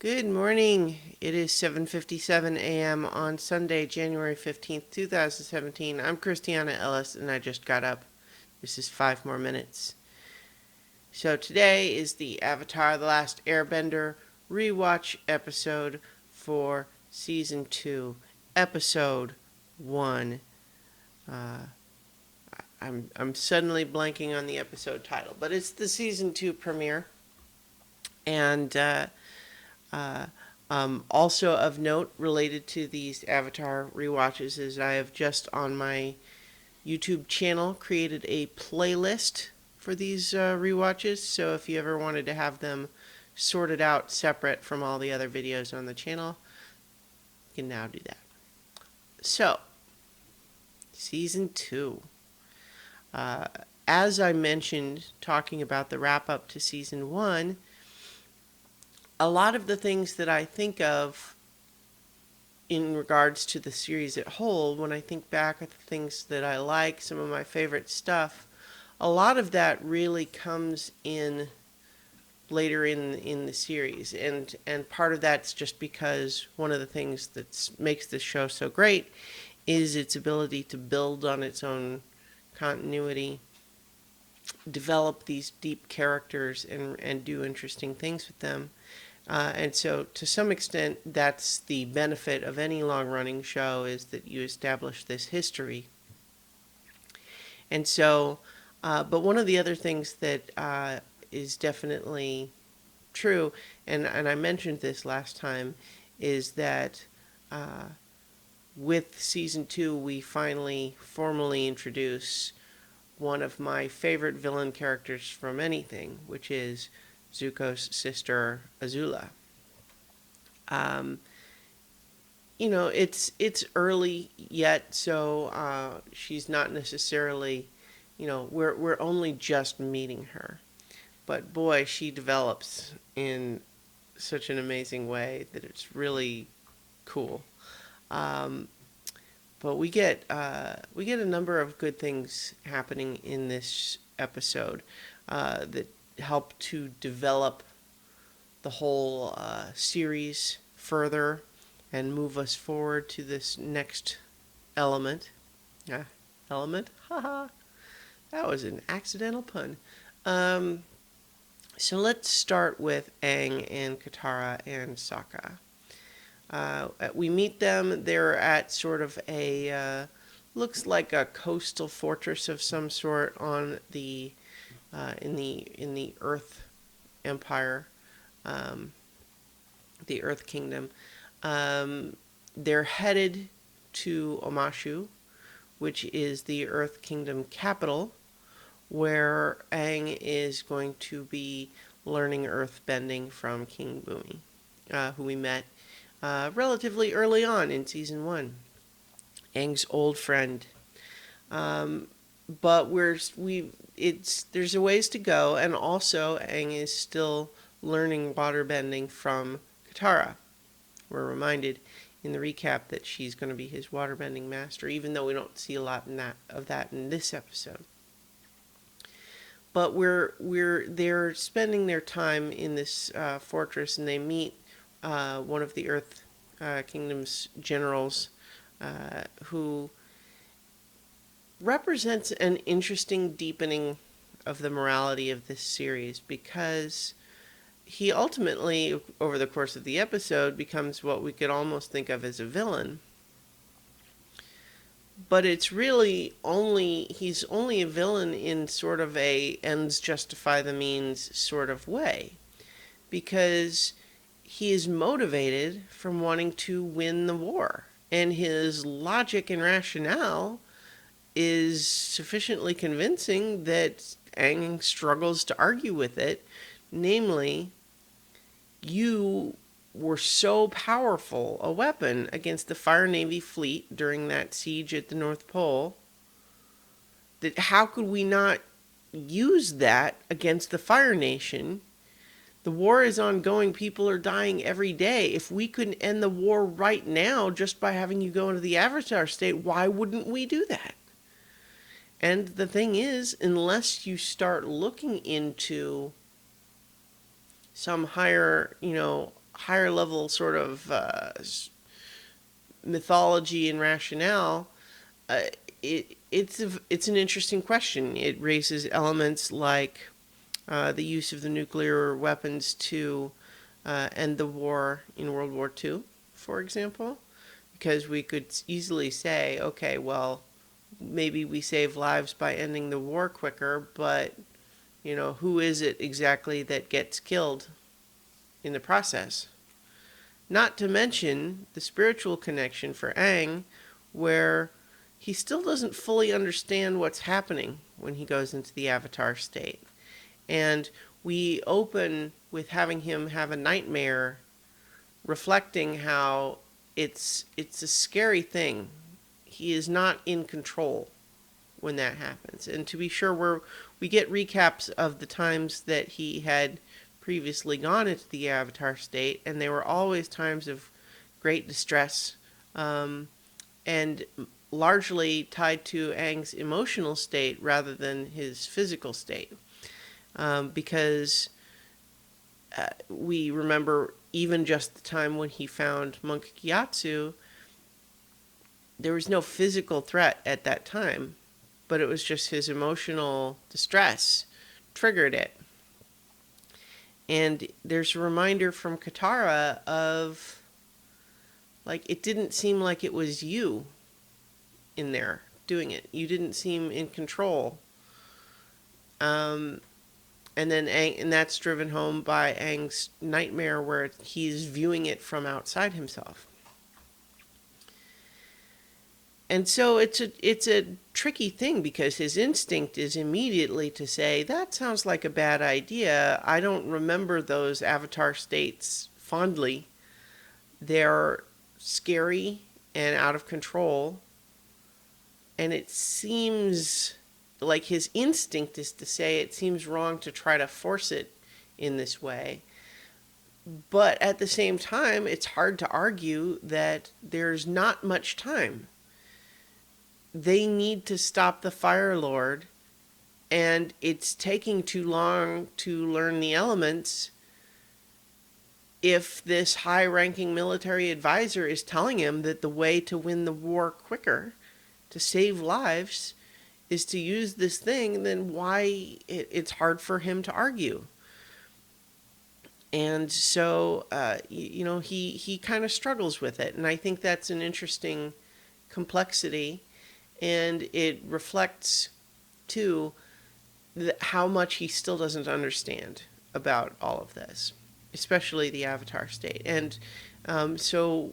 Good morning. It is 7:57 a.m. on Sunday, January 15th, 2017. I'm Christiana Ellis and I just got up. This is 5 more minutes. So today is the Avatar: The Last Airbender Rewatch episode for Season 2, Episode 1. I'm suddenly blanking on the episode title, but it's the Season 2 premiere. And also of note related to these Avatar rewatches is I have just on my YouTube channel created a playlist for these rewatches. So if you ever wanted to have them sorted out separate from all the other videos on the channel, you can now do that. So, Season 2. As I mentioned, talking about the wrap up to Season 1, a lot of the things that I think of in regards to the series at whole, when I think back at the things that I like, some of my favorite stuff, a lot of that really comes in later in the series. And part of that's just because one of the things that makes this show so great is its ability to build on its own continuity, develop these deep characters, and do interesting things with them. And so, to some extent, that's the benefit of any long-running show, is that you establish this history. And so, but one of the other things that is definitely true, and I mentioned this last time, is that with Season 2, we finally formally introduce one of my favorite villain characters from anything, which is Zuko's sister, Azula. It's early yet, so she's not necessarily, we're only just meeting her. But boy, she develops in such an amazing way that it's really cool. But we get a number of good things happening in this episode that help to develop the whole series further and move us forward to this next element. Element? Haha. That was an accidental pun. So let's start with Aang and Katara and Sokka. We meet them. They're at sort of a looks like a coastal fortress of some sort on the in the Earth Empire, the Earth Kingdom. They're headed to Omashu, which is the Earth Kingdom capital, where Aang is going to be learning earthbending from King Bumi, who we met relatively early on in Season 1. Aang's old friend. But there's a ways to go, and also Aang is still learning waterbending from Katara. We're reminded in the recap that she's going to be his waterbending master, even though we don't see a lot of that in this episode. But they're spending their time in this fortress, and they meet one of the Earth Kingdom's generals, who represents an interesting deepening of the morality of this series, because he ultimately, over the course of the episode, becomes what we could almost think of as a villain. But it's really he's only a villain in sort of a ends justify the means sort of way, because he is motivated from wanting to win the war, and his logic and rationale is sufficiently convincing that Aang struggles to argue with it. Namely, you were so powerful a weapon against the Fire Navy fleet during that siege at the North Pole that how could we not use that against the Fire Nation? The war is ongoing. People are dying every day. If we could end the war right now just by having you go into the Avatar state, why wouldn't we do that? And the thing is, unless you start looking into some higher, higher level sort of mythology and rationale, uh, it's an interesting question. It raises elements like the use of the nuclear weapons to end the war in World War II, for example, because we could easily say, okay, well, maybe we save lives by ending the war quicker, but who is it exactly that gets killed in the process? Not to mention the spiritual connection for Aang, where he still doesn't fully understand what's happening when he goes into the Avatar state. And we open with having him have a nightmare reflecting how it's a scary thing. He is not in control when that happens. And to be sure, we get recaps of the times that he had previously gone into the Avatar state, and they were always times of great distress, and largely tied to Aang's emotional state rather than his physical state. Because we remember even just the time when he found Monk Gyatso, there was no physical threat at that time, but it was just his emotional distress triggered it. And there's a reminder from Katara of, like, it didn't seem like it was you in there doing it. You didn't seem in control. And then and that's driven home by Aang's nightmare where he's viewing it from outside himself. And so it's a tricky thing because his instinct is immediately to say, that sounds like a bad idea. I don't remember those Avatar states fondly. They're scary and out of control. And it seems like his instinct is to say it seems wrong to try to force it in this way. But at the same time, it's hard to argue that there's not much time. They need to stop the Fire Lord, and it's taking too long to learn the elements. If this high-ranking military advisor is telling him that the way to win the war quicker, to save lives, is to use this thing, then why it's hard for him to argue. And so, he kind of struggles with it. And I think that's an interesting complexity. And it reflects, too, how much he still doesn't understand about all of this, especially the Avatar state. And so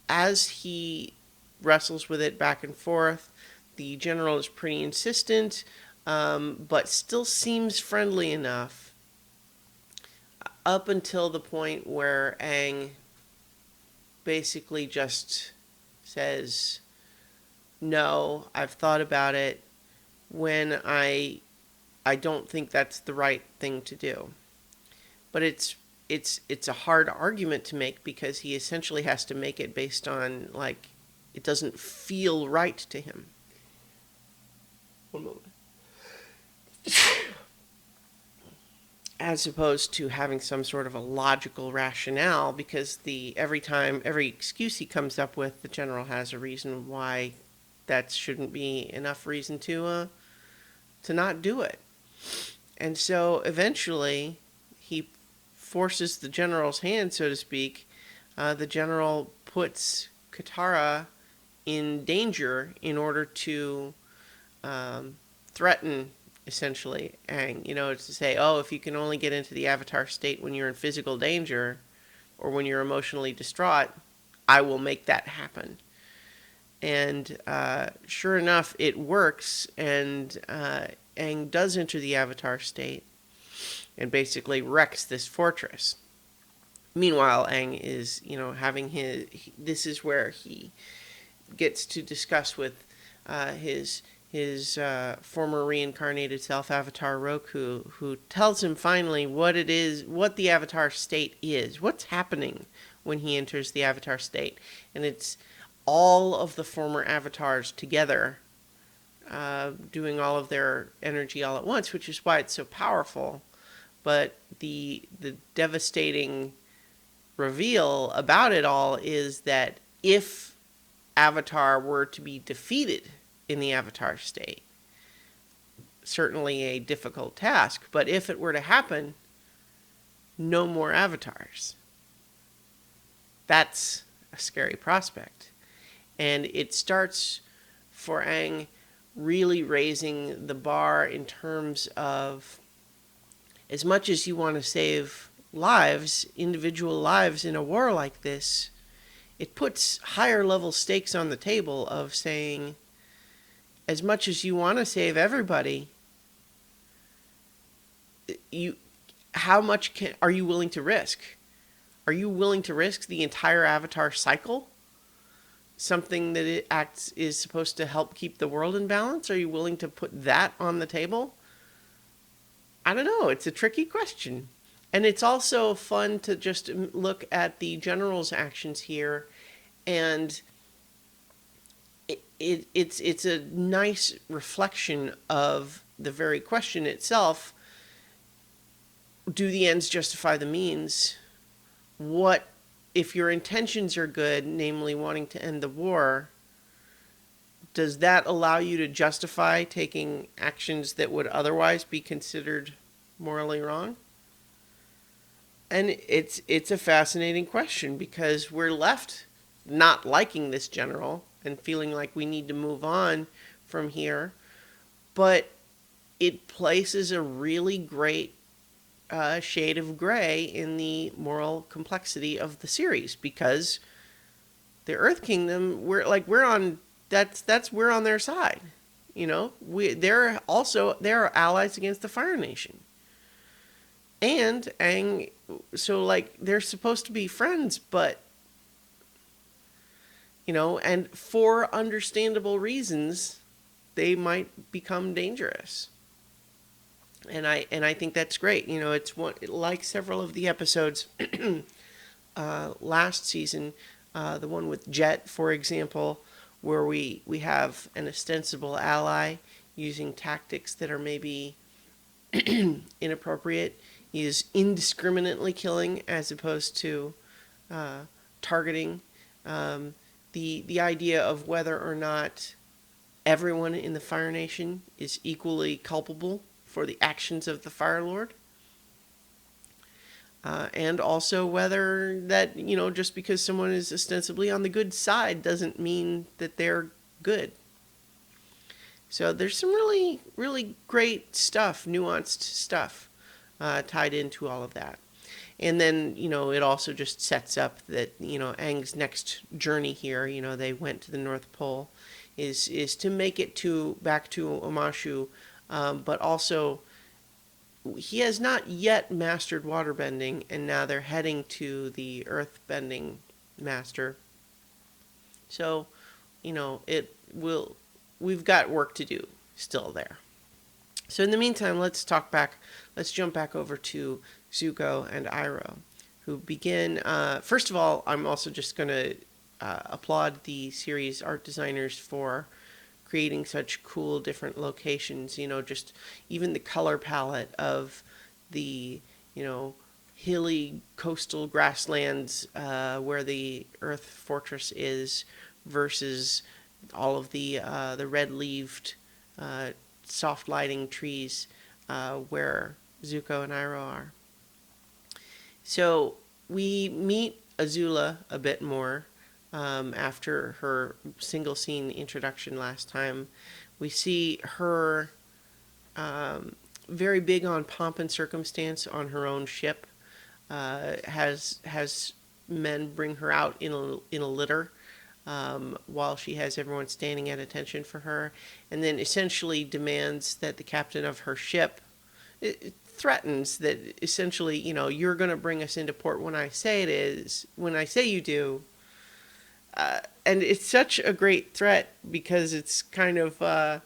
as he wrestles with it back and forth, the general is pretty insistent, but still seems friendly enough up until the point where Aang basically just says, no, I've thought about it, when I don't think that's the right thing to do. But it's a hard argument to make because he essentially has to make it based on, like, it doesn't feel right to him. One moment. As opposed to having some sort of a logical rationale, because every excuse he comes up with, the general has a reason why that shouldn't be enough reason to not do it. And so eventually he forces the general's hand, so to speak. The general puts Katara in danger in order to threaten, essentially, Aang. It's to say, oh, if you can only get into the Avatar state when you're in physical danger or when you're emotionally distraught, I will make that happen. And sure enough, it works, and Aang does enter the Avatar state and basically wrecks this fortress. Meanwhile, Aang is, having this is where he gets to discuss with his former reincarnated self, Avatar Roku, who tells him finally what the Avatar state is, what's happening when he enters the Avatar state. And it's all of the former avatars together doing all of their energy all at once, which is why it's so powerful. But the devastating reveal about it all is that if Avatar were to be defeated in the Avatar state, certainly a difficult task, but if it were to happen, no more Avatars. That's a scary prospect. And it starts for Aang really raising the bar in terms of, as much as you want to save lives, individual lives in a war like this, it puts higher level stakes on the table of saying, as much as you want to save everybody, how much are you willing to risk? Are you willing to risk the entire Avatar cycle? Something that is supposed to help keep the world in balance? Are you willing to put that on the table? I don't know. It's a tricky question. And it's also fun to just look at the general's actions here, and it's a nice reflection of the very question itself. Do the ends justify the means? What if your intentions are good, namely wanting to end the war? Does that allow you to justify taking actions that would otherwise be considered morally wrong? And it's a fascinating question, because we're left not liking this general and feeling like we need to move on from here. But it places a really great shade of gray in the moral complexity of the series, because the Earth Kingdom, we're on their side. You know, they're allies against the Fire Nation. And Aang, so like they're supposed to be friends, but you know, and for understandable reasons, they might become dangerous. And I think that's great. You know, it's like several of the episodes last season, the one with Jet, for example, where we have an ostensible ally using tactics that are maybe inappropriate. He is indiscriminately killing as opposed to targeting. The idea of whether or not everyone in the Fire Nation is equally culpable for the actions of the Fire Lord. And also whether that, you know, just because someone is ostensibly on the good side doesn't mean that they're good. So there's some really, really great stuff, nuanced stuff tied into all of that. And then, you know, it also just sets up that, you know, Aang's next journey here, you know, they went to the North Pole, is to make it back to Omashu, but also he has not yet mastered waterbending, and now they're heading to the earthbending master. So, you know, we've got work to do still there. So in the meantime, let's jump back over to Zuko and Iroh, who begin, first of all, I'm also just going to applaud the series art designers for creating such cool different locations, you know, just even the color palette of the, you know, hilly coastal grasslands where the Earth Fortress is versus all of the red-leaved soft lighting trees where Zuko and Iroh are. So we meet Azula a bit more after her single scene introduction last time. We see her very big on pomp and circumstance on her own ship. Has men bring her out in a litter while she has everyone standing at attention for her, and then essentially demands that the captain of her ship, it threatens that essentially, you know, you're going to bring us into port when I say you do. And it's such a great threat because it's kind of,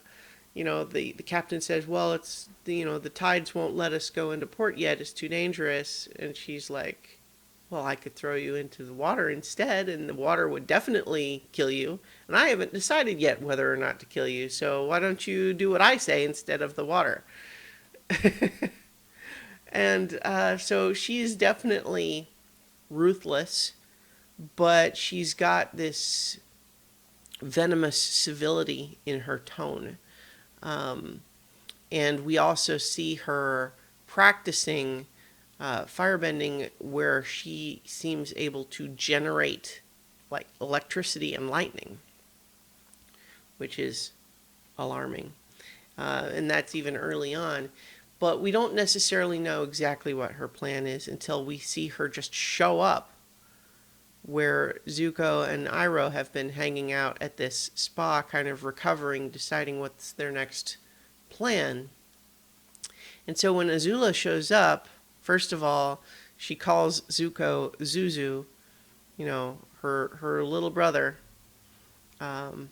you know, the captain says, well, it's, you know, the tides won't let us go into port yet. It's too dangerous. And she's like, well, I could throw you into the water instead, and the water would definitely kill you. And I haven't decided yet whether or not to kill you. So why don't you do what I say instead of the water? And so she's definitely ruthless, but she's got this venomous civility in her tone. And we also see her practicing firebending, where she seems able to generate like electricity and lightning, which is alarming. And that's even early on. But we don't necessarily know exactly what her plan is until we see her just show up where Zuko and Iroh have been hanging out at this spa, kind of recovering, deciding what's their next plan. And so when Azula shows up, first of all, she calls Zuko Zuzu, you know, her little brother. And,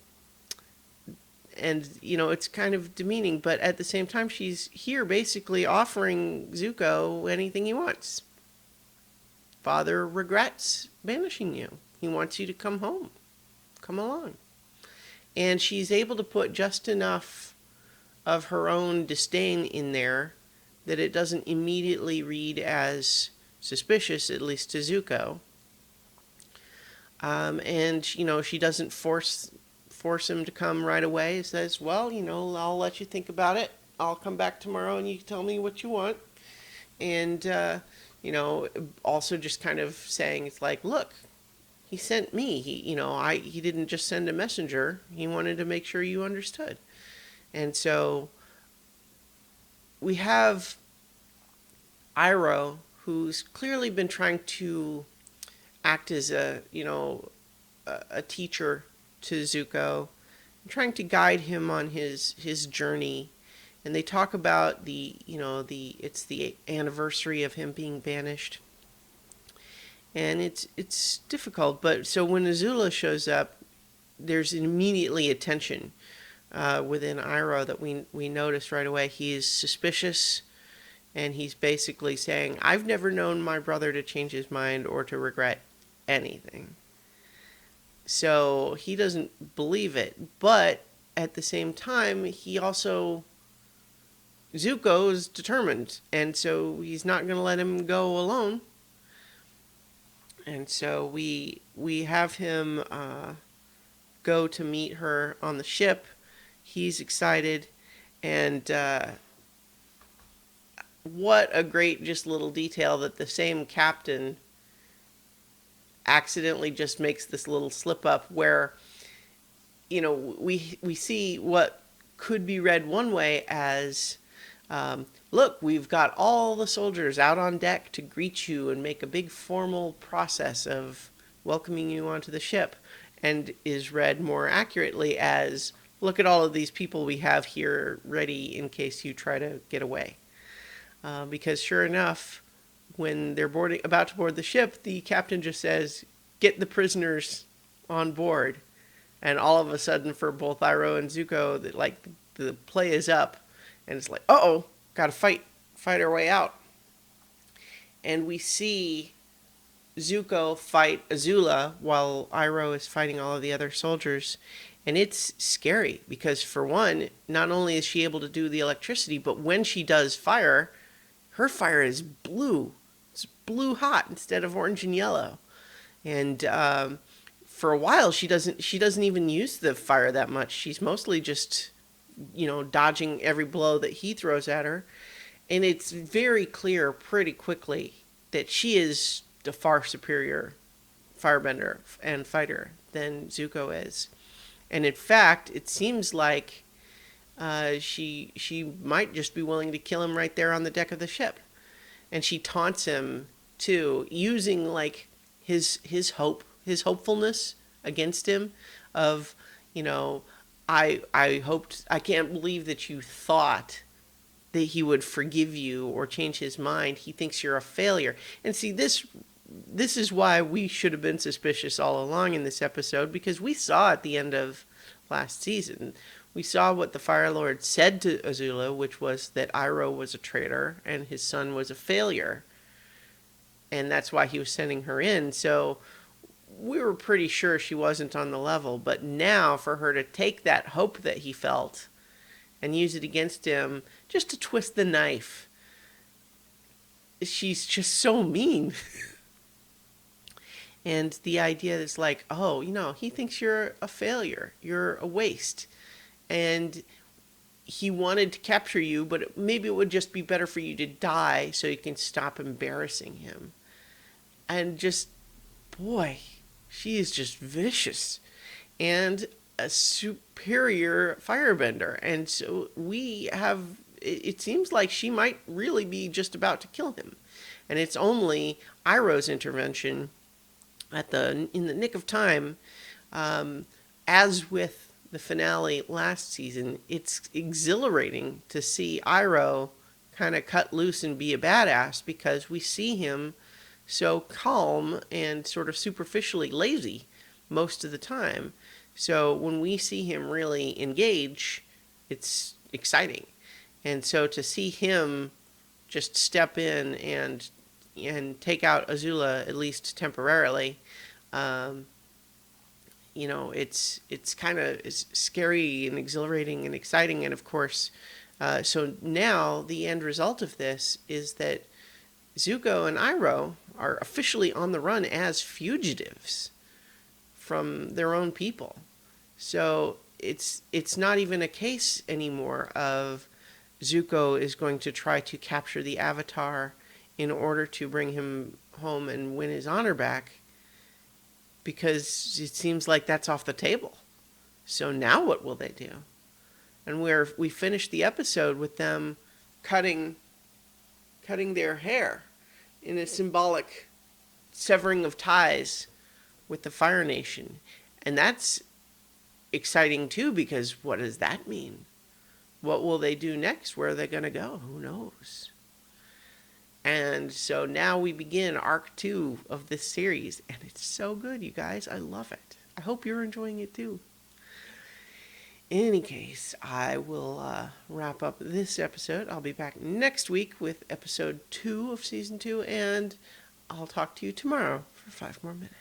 you know, it's kind of demeaning, but at the same time, she's here basically offering Zuko anything he wants. Father regrets banishing you. He wants you to come home. Come along. And she's able to put just enough of her own disdain in there that it doesn't immediately read as suspicious, at least to Zuko. And, you know, she doesn't force him to come right away. It says, well, you know, I'll let you think about it. I'll come back tomorrow and you can tell me what you want. And, you know, also just kind of saying, it's like, look, he sent me. He didn't just send a messenger. He wanted to make sure you understood. And so we have Iroh, who's clearly been trying to act as a teacher to Zuko, trying to guide him on his journey. And they talk about it's the anniversary of him being banished. And it's difficult, but so when Azula shows up, there's immediately a tension within Iroh that we notice right away. He is suspicious, and he's basically saying, I've never known my brother to change his mind or to regret anything. So he doesn't believe it, but at the same time, Zuko is determined, and so he's not going to let him go alone. And so we have him go to meet her on the ship. He's excited, and what a great just little detail that the same captain accidentally just makes this little slip up where, you know, we see what could be read one way as, look, we've got all the soldiers out on deck to greet you and make a big formal process of welcoming you onto the ship, and is read more accurately as, look at all of these people we have here ready in case you try to get away. Because sure enough, when they're about to board the ship, the captain just says, get the prisoners on board. And all of a sudden, for both Iroh and Zuko, the play is up, and it's like, uh-oh, gotta fight our way out. And we see Zuko fight Azula while Iroh is fighting all of the other soldiers. And it's scary because, for one, not only is she able to do the electricity, but when she does fire, her fire is blue. It's blue hot instead of orange and yellow. And for a while, she doesn't even use the fire that much. She's mostly just, you know, dodging every blow that he throws at her. And it's very clear pretty quickly that she is the far superior firebender and fighter than Zuko is. And in fact, it seems like she might just be willing to kill him right there on the deck of the ship. And she taunts him too, using like his hopefulness against him of, you know, I can't believe that you thought that he would forgive you or change his mind. He thinks you're a failure. And see, this is why we should have been suspicious all along in this episode, because we saw at the end of last season, we saw what the Fire Lord said to Azula, which was that Iroh was a traitor and his son was a failure. And that's why he was sending her in. So we were pretty sure she wasn't on the level. But now for her to take that hope that he felt and use it against him just to twist the knife, she's just so mean. And the idea is like, oh, he thinks you're a failure, you're a waste. And he wanted to capture you, but maybe it would just be better for you to die so you can stop embarrassing him. And just, boy, she is just vicious and a superior firebender. And so it seems like she might really be just about to kill him. And it's only Iroh's intervention in the nick of time. As with the finale last season, it's exhilarating to see Iroh kind of cut loose and be a badass, because we see him so calm and sort of superficially lazy most of the time. So when we see him really engage, it's exciting. And so to see him just step in and take out Azula, at least temporarily, it's kind of scary and exhilarating and exciting. And of course, so now the end result of this is that Zuko and Iroh are officially on the run as fugitives from their own people. So it's not even a case anymore of Zuko is going to try to capture the Avatar in order to bring him home and win his honor back, because it seems like that's off the table. So now what will they do? And we finished the episode with them cutting their hair in a symbolic severing of ties with the Fire Nation. And that's exciting too, because what does that mean? What will they do next? Where are they going to go? Who knows? And so now we begin Arc 2 of this series, and it's so good, you guys. I love it. I hope you're enjoying it too. In any case, I will wrap up this episode. I'll be back next week with episode 2 of season 2, and I'll talk to you tomorrow for 5 more minutes.